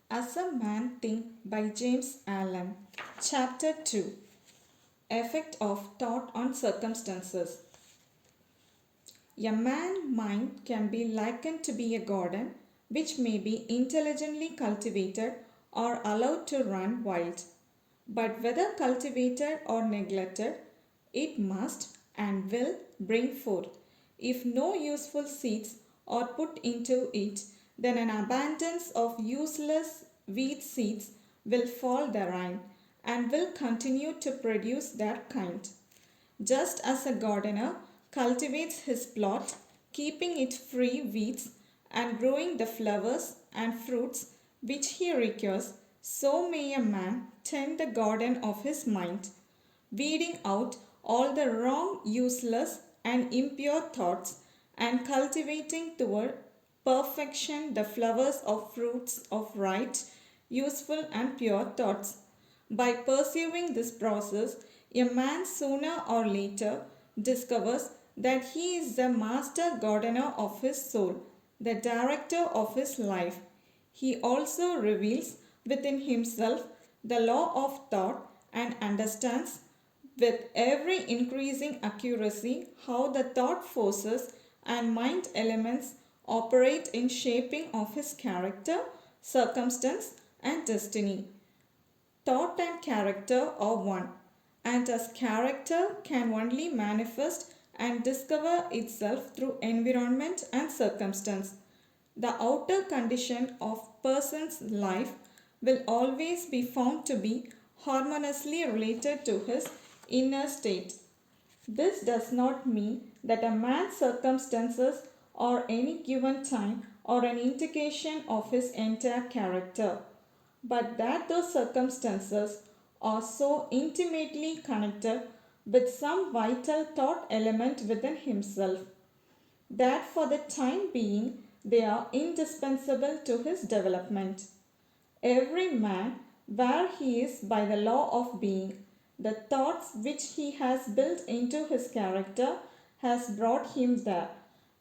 As a Man Think by James Allen. Chapter 2. Effect of Thought on Circumstances. A man's mind can be likened to be a garden which may be intelligently cultivated or allowed to run wild. But whether cultivated or neglected, it must and will bring forth. If no useful seeds are put into it, then an abundance of useless weed seeds will fall therein and will continue to produce their kind. Just as a gardener cultivates his plot, keeping it free weeds and growing the flowers and fruits which he requires, so may a man tend the garden of his mind, weeding out all the wrong, useless, and impure thoughts, and cultivating toward perfection the flowers of fruits of right, useful, and pure thoughts. By pursuing this process, a man sooner or later discovers that he is the master gardener of his soul, the director of his life. He also reveals within himself the law of thought and understands with every increasing accuracy how the thought forces and mind elements operate in shaping of his character, circumstance, and destiny. Thought and character are one, and as character can only manifest and discover itself through environment and circumstance. The outer condition of person's life will always be found to be harmoniously related to his inner state. This does not mean that a man's circumstances or any given time are an indication of his entire character, but that those circumstances are so intimately connected with some vital thought element within himself that for the time being they are indispensable to his development. Every man, where he is by the law of being, the thoughts which he has built into his character has brought him there,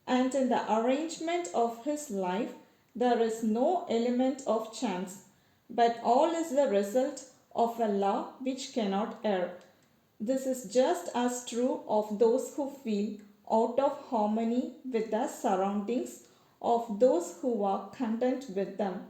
and in the arrangement of his life there is no element of chance, but all is the result of a law which cannot err. This is just as true of those who feel out of harmony with their surroundings, of those who are content with them.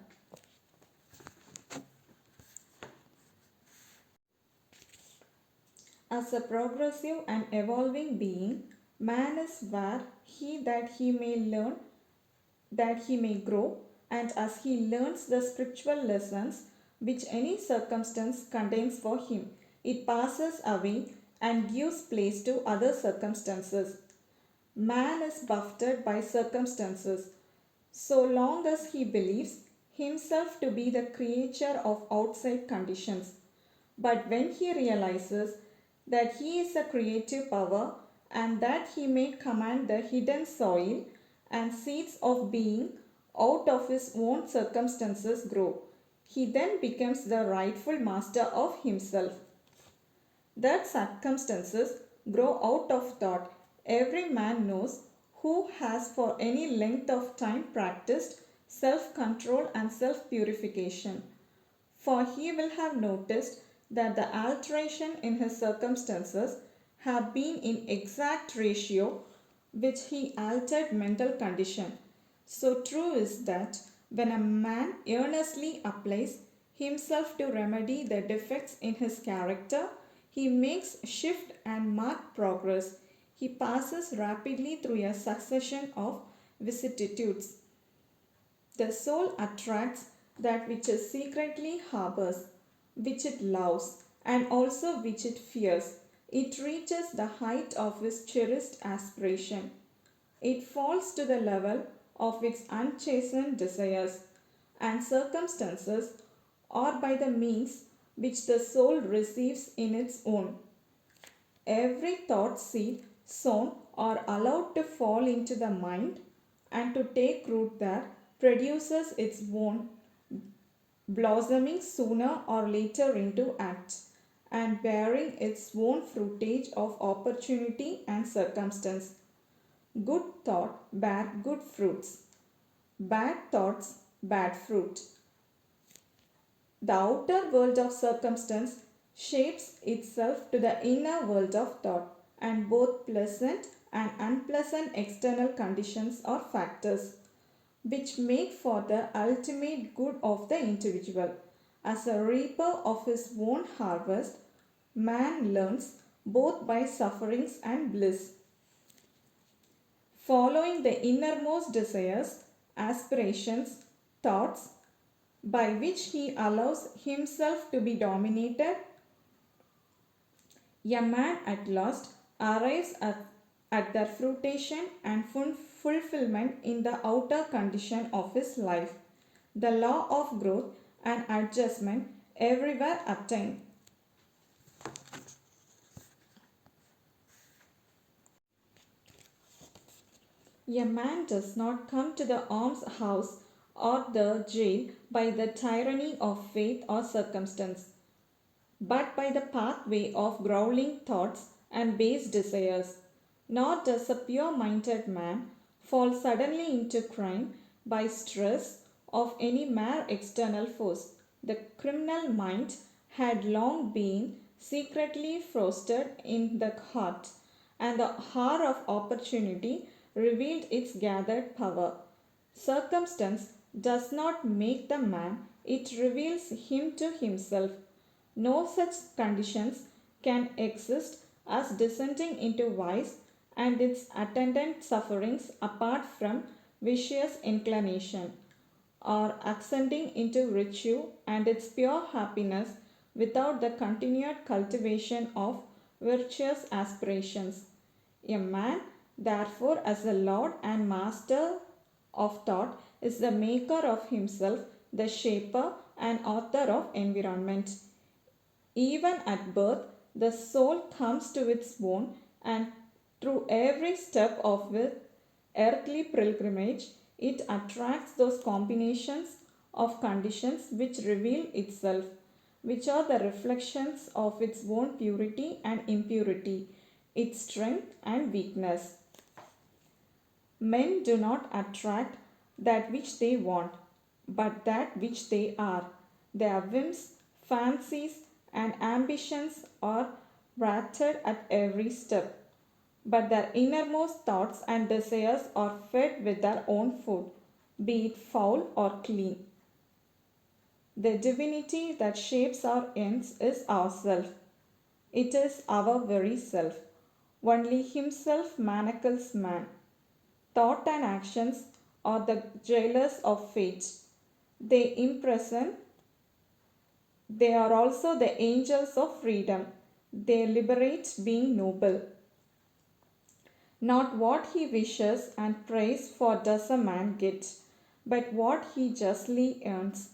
As a progressive and evolving being, man is where he that he may learn, that he may grow, and as he learns the spiritual lessons which any circumstance contains for him, it passes away and gives place to other circumstances. Man is buffeted by circumstances so long as he believes himself to be the creature of outside conditions. But when he realizes that he is a creative power and that he may command the hidden soil and seeds of being out of his own circumstances grow, he then becomes the rightful master of himself. That circumstances grow out of thought, every man knows who has for any length of time practiced self control and self purification. For he will have noticed that the alteration in his circumstances have been in exact ratio which he altered mental condition. So true is that when a man earnestly applies himself to remedy the defects in his character, he makes shift and marked progress. He passes rapidly through a succession of vicissitudes. The soul attracts that which it secretly harbors, which it loves, and also which it fears. It reaches the height of its cherished aspiration. It falls to the level of its unchastened desires, and circumstances are by the means which the soul receives in its own. Every thought seed sown or allowed to fall into the mind and to take root there produces its own, blossoming sooner or later into act and bearing its own fruitage of opportunity and circumstance. Good thought bear good fruits, bad thoughts bad fruit. The outer world of circumstance shapes itself to the inner world of thought, and both pleasant and unpleasant external conditions are factors which make for the ultimate good of the individual. As a reaper of his own harvest, man learns both by sufferings and bliss. Following the innermost desires, aspirations, thoughts, by which he allows himself to be dominated, a man at last arrives at the fruition and fulfillment in the outer condition of his life. The law of growth and adjustment everywhere attained. A man does not come to the almshouse or the jail by the tyranny of faith or circumstance, but by the pathway of growling thoughts and base desires. Nor does a pure minded man fall suddenly into crime by stress of any mere external force. The criminal mind had long been secretly fostered in the heart, and the hour of opportunity revealed its gathered power. Circumstance does not make the man, it reveals him to himself. No such conditions can exist as descending into vice and its attendant sufferings apart from vicious inclination, or ascending into virtue and its pure happiness without the continued cultivation of virtuous aspirations. A man, therefore, as the lord and master of thought, is the maker of himself, the shaper and author of environment. Even at birth, the soul comes to its own, and through every step of its earthly pilgrimage, it attracts those combinations of conditions which reveal itself, which are the reflections of its own purity and impurity, its strength and weakness. Men do not attract that which they want, but that which they are. Their whims, fancies, and ambitions are thwarted at every step, but their innermost thoughts and desires are fed with their own food, be it foul or clean. The divinity that shapes our ends is ourself. It is our very self. Only himself manacles man. Thought and actions are the jailers of fate. They imprison. They are also the angels of freedom. They liberate being noble. Not what he wishes and prays for does a man get, but what he justly earns.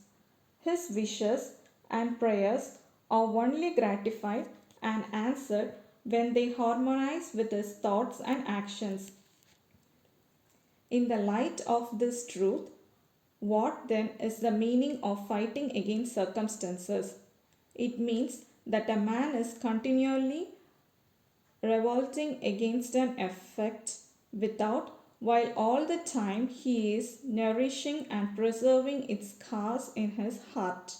His wishes and prayers are only gratified and answered when they harmonize with his thoughts and actions. In the light of this truth, what then is the meaning of fighting against circumstances? It means that a man is continually revolting against an effect without, while all the time he is nourishing and preserving its cause in his heart.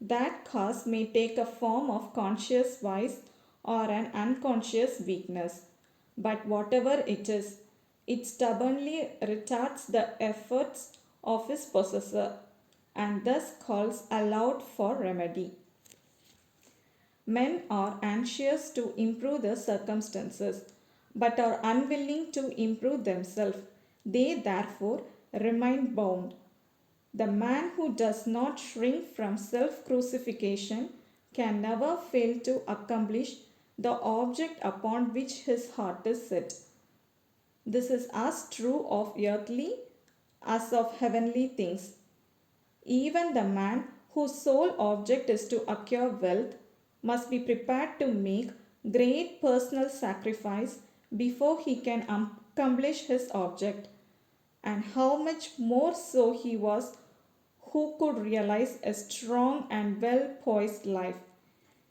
That cause may take a form of conscious vice or an unconscious weakness, but whatever it is, it stubbornly retards the efforts of his possessor and thus calls aloud for remedy. Men are anxious to improve the circumstances but are unwilling to improve themselves. They therefore remain bound. The man who does not shrink from self crucifixion can never fail to accomplish the object upon which his heart is set. This is as true of earthly as of heavenly things. Even the man whose sole object is to acquire wealth must be prepared to make great personal sacrifice before he can accomplish his object. And how much more so he was who could realize a strong and well poised life.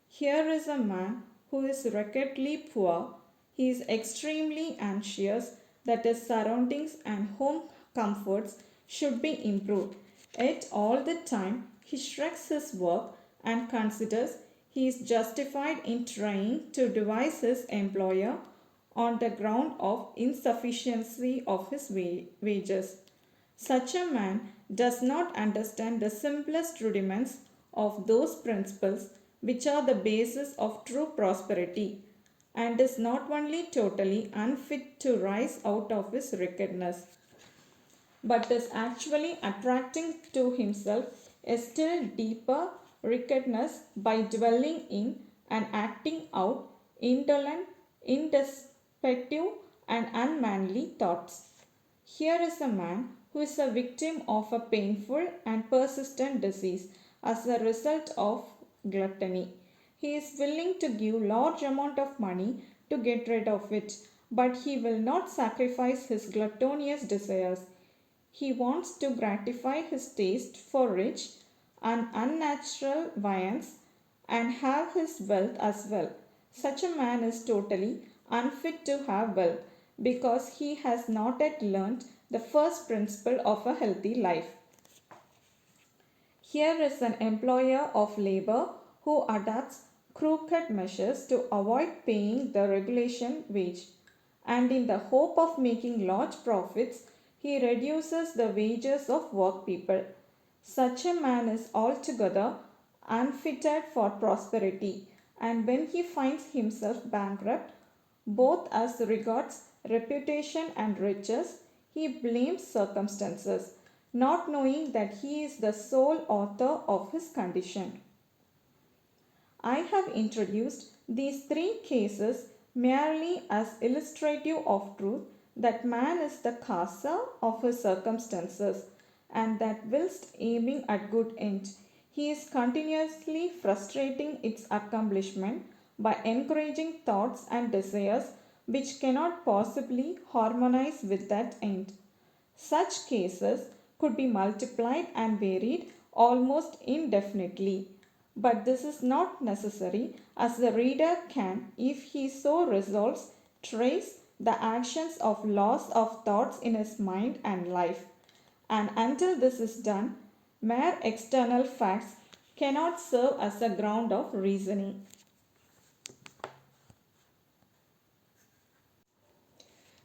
Here is a man who is wretchedly poor. He is extremely anxious that his surroundings and home comforts should be improved. Yet all the time he shirks his work and considers he is justified in trying to devise his employer on the ground of insufficiency of his wages. Such a man does not understand the simplest rudiments of those principles which are the basis of true prosperity, and is not only totally unfit to rise out of his wickedness, but is actually attracting to himself a still deeper wickedness by dwelling in and acting out indolent, introspective, and unmanly thoughts. Here is a man who is a victim of a painful and persistent disease as a result of gluttony. He is willing to give large amount of money to get rid of it, but he will not sacrifice his gluttonous desires. He wants to gratify his taste for rich and unnatural viands and have his wealth as well. Such a man is totally unfit to have wealth because he has not yet learnt the first principle of a healthy life. Here is an employer of labor who adopts crooked measures to avoid paying the regulation wage, and in the hope of making large profits, he reduces the wages of workpeople. Such a man is altogether unfitted for prosperity, and when he finds himself bankrupt, both as regards reputation and riches, he blames circumstances, not knowing that he is the sole author of his condition. I have introduced these three cases merely as illustrative of truth that man is the causer of his circumstances, and that whilst aiming at good end, he is continuously frustrating its accomplishment by encouraging thoughts and desires which cannot possibly harmonize with that end. Such cases could be multiplied and varied almost indefinitely, but this is not necessary, as the reader can, if he so resolves, trace the actions of laws of thoughts in his mind and life. And until this is done, mere external facts cannot serve as a ground of reasoning.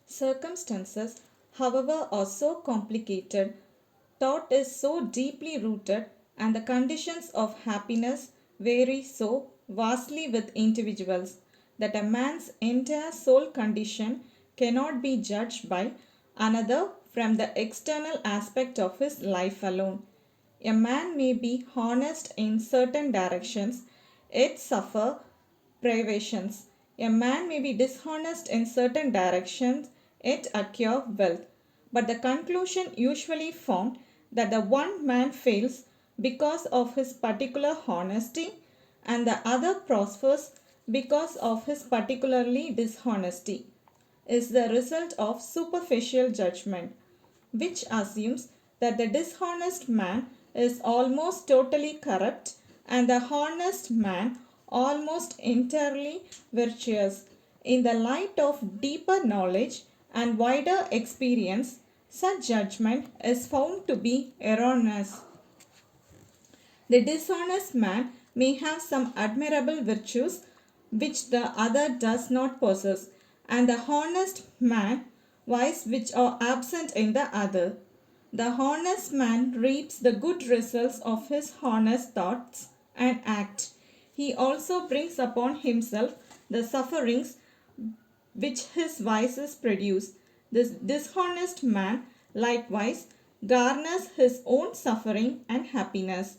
Circumstances, however, are so complicated, thought is so deeply rooted, and the conditions of happiness vary so vastly with individuals that a man's entire soul condition cannot be judged by another from the external aspect of his life alone. A man may be honest in certain directions, yet suffer privations. A man may be dishonest in certain directions, yet acquire wealth. But the conclusion usually found that the one man fails because of his particular honesty and the other prospers because of his particularly dishonesty is the result of superficial judgment, which assumes that the dishonest man is almost totally corrupt and the honest man almost entirely virtuous. In the light of deeper knowledge and wider experience, such judgment is found to be erroneous. The dishonest man may have some admirable virtues which the other does not possess, and the honest man vices which are absent in the other. The honest man reaps the good results of his honest thoughts and act. He also brings upon himself the sufferings which his vices produce. This dishonest man likewise garners his own suffering and happiness.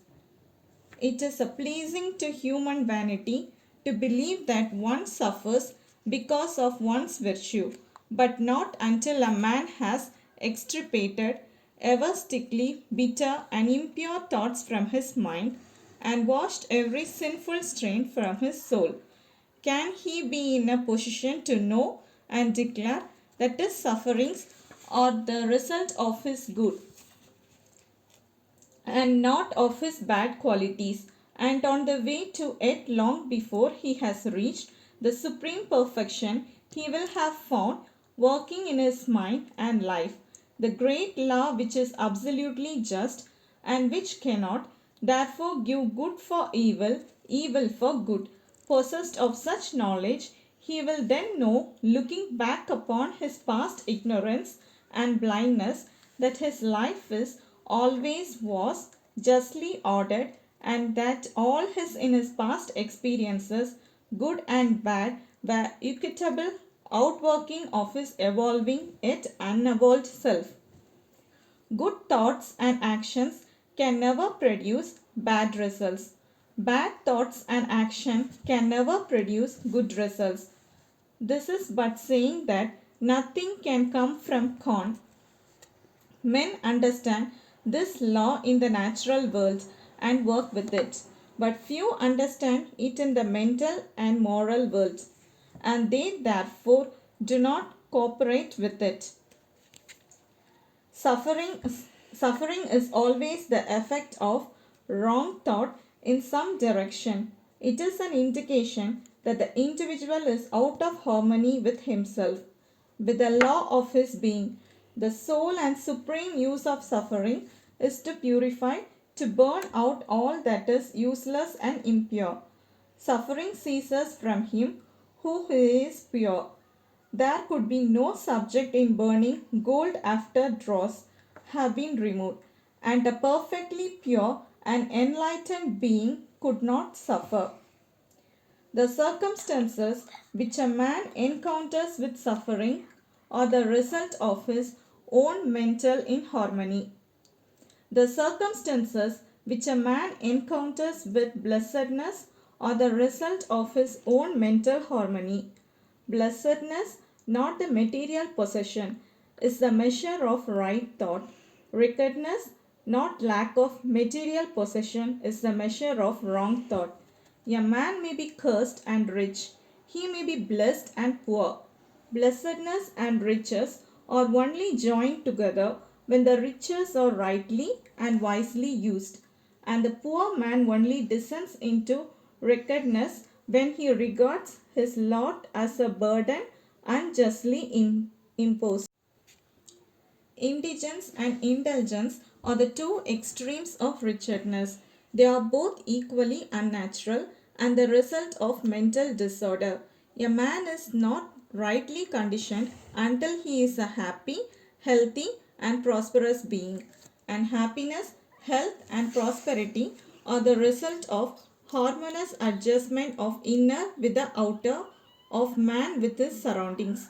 It is a pleasing to human vanity to believe that one suffers because of one's virtue, but not until a man has extirpated ever strictly bitter and impure thoughts from his mind and washed every sinful strain from his soul can he be in a position to know and declare that his sufferings are the result of his good and not of his bad qualities, and on the way to it long before he has reached the supreme perfection he will have found working in his mind and life the great law which is absolutely just and which cannot therefore give good for evil, evil for good. Possessed of such knowledge, he will then know, looking back upon his past ignorance and blindness, that his life is always was justly ordered, and that all his in his past experiences, good and bad, were equitable outworking of his evolving yet unevolved self. Good thoughts and actions can never produce bad results. Bad thoughts and action can never produce good results. This is but saying that nothing can come from con. Men understand this law in the natural world and work with it, but few understand it in the mental and moral world, and they therefore do not cooperate with it. Suffering, suffering is always the effect of wrong thought in some direction. It is an indication that the individual is out of harmony with himself, with the law of his being. The sole and supreme use of suffering is to purify, to burn out all that is useless and impure. Suffering ceases from him who is pure. There could be no subject in burning gold after dross have been removed, and a perfectly pure and enlightened being could not suffer. The circumstances which a man encounters with suffering are the result of his own mental inharmony. The circumstances which a man encounters with blessedness are the result of his own mental harmony. Blessedness, not the material possession, is the measure of right thought. Wickedness, not lack of material possession, is the measure of wrong thought. A man may be cursed and rich. He may be blessed and poor. Blessedness and riches are only joined together when the riches are rightly and wisely used, and the poor man only descends into wickedness when he regards his lot as a burden unjustly imposed. Indigence and indulgence are the two extremes of wretchedness. They are both equally unnatural and the result of mental disorder. A man is not rightly conditioned until he is a happy, healthy, and prosperous being. And happiness, health, and prosperity are the result of harmonious adjustment of inner with the outer, of man with his surroundings.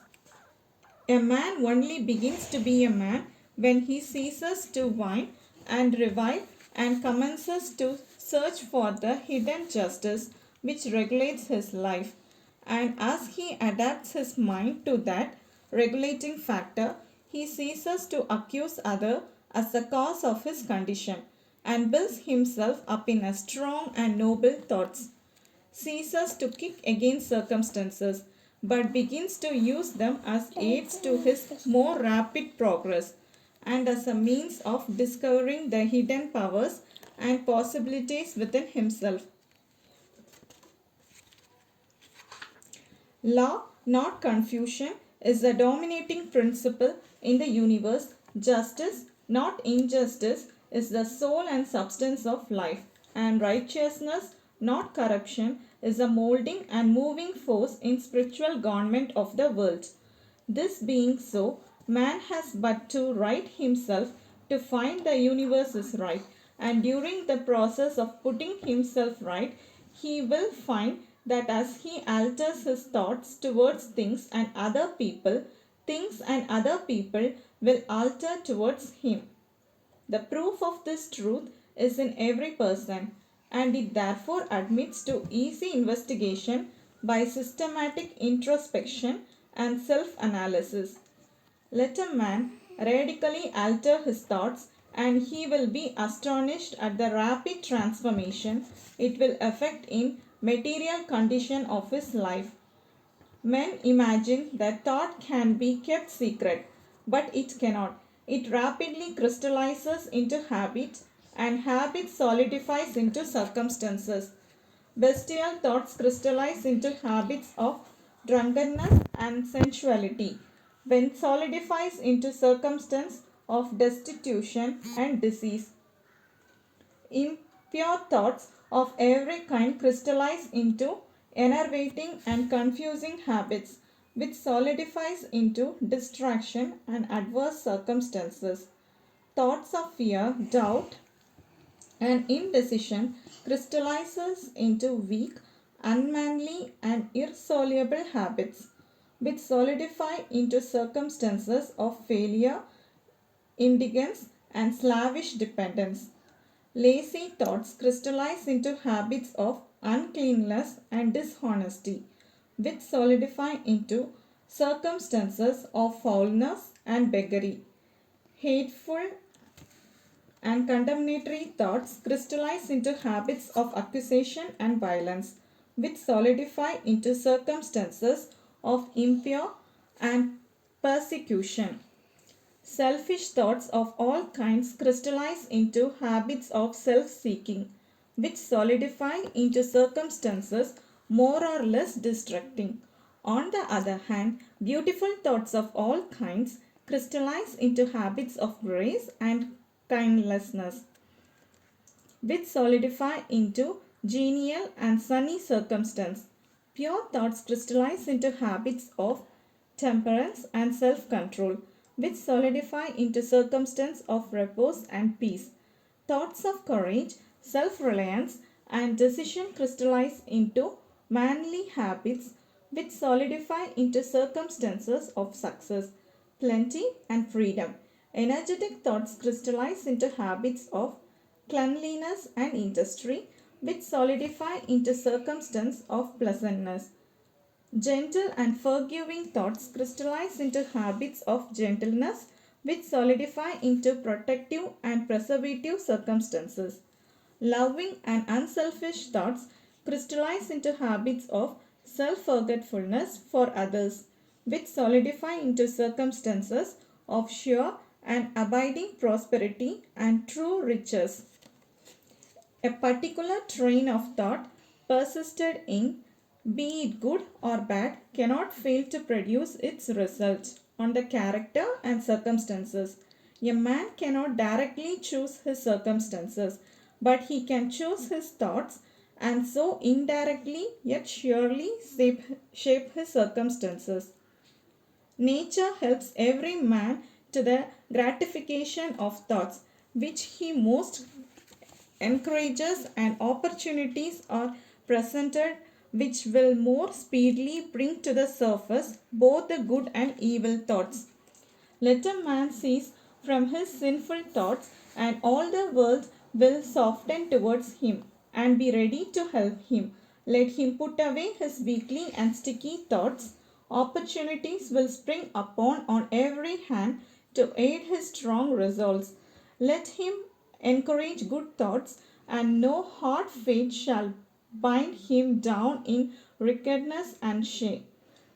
A man only begins to be a man when he ceases to whine and revive and commences to search for the hidden justice which regulates his life. And as he adapts his mind to that regulating factor, he ceases to accuse others as the cause of his condition and builds himself up in a strong and noble thoughts, ceases to kick against circumstances, but begins to use them as aids to his more rapid progress and as a means of discovering the hidden powers and possibilities within himself. Law, not confusion, is the dominating principle in the universe. Justice, not injustice, is the soul and substance of life. And righteousness, not corruption, is the molding and moving force in spiritual government of the world. This being so, man has but to right himself to find the universe is right, and during the process of putting himself right, he will find that as he alters his thoughts towards things and other people will alter towards him. The proof of this truth is in every person, and it therefore admits to easy investigation by systematic introspection and self-analysis. Let a man radically alter his thoughts, and he will be astonished at the rapid transformation it will effect in material condition of his life. Men imagine that thought can be kept secret, but it cannot. It rapidly crystallizes into habit, and habit solidifies into circumstances. Bestial thoughts crystallize into habits of drunkenness and sensuality, when solidifies into circumstance of destitution and disease. Impure thoughts of every kind crystallize into enervating and confusing habits, which solidifies into distraction and adverse circumstances. Thoughts of fear, doubt, and indecision crystallizes into weak, unmanly, and irresoluble habits, which solidify into circumstances of failure, indigence, and slavish dependence. Lazy thoughts crystallize into habits of uncleanness and dishonesty, which solidify into circumstances of foulness and beggary. Hateful and condemnatory thoughts crystallize into habits of accusation and violence, which solidify into circumstances of impure and persecution. Selfish thoughts of all kinds crystallize into habits of self seeking, which solidify into circumstances more or less distracting. On the other hand, beautiful thoughts of all kinds crystallize into habits of grace and kindliness, which solidify into genial and sunny circumstance. Pure thoughts crystallize into habits of temperance and self control, which solidify into circumstance of repose and peace. Thoughts of courage, self reliance, and decision crystallize into manly habits, which solidify into circumstances of success, plenty, and freedom. Energetic thoughts crystallize into habits of cleanliness and industry, which solidify into circumstance of pleasantness. Gentle and forgiving thoughts crystallize into habits of gentleness, which solidify into protective and preservative circumstances. Loving and unselfish thoughts crystallize into habits of self forgetfulness for others, which solidify into circumstances of sure and abiding prosperity and true riches. A particular train of thought persisted in, be it good or bad, cannot fail to produce its result on the character and circumstances. A man cannot directly choose his circumstances, but he can choose his thoughts and so indirectly yet surely shape his circumstances. Nature helps every man to the gratification of thoughts which he most encourages, and opportunities are presented which will more speedily bring to the surface both the good and evil thoughts. Let a man cease from his sinful thoughts, and all the world will soften towards him and be ready to help him. Let him put away his weakly and sticky thoughts. Opportunities will spring upon on every hand to aid his strong resolves. Let him encourage good thoughts, and no hard fate shall bind him down in wickedness and shame.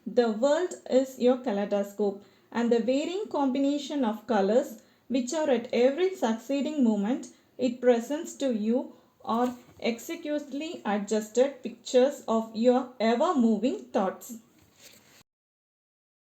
The world is your kaleidoscope, and the varying combination of colors which are at every succeeding moment it presents to you are exquisitely adjusted pictures of your ever moving thoughts.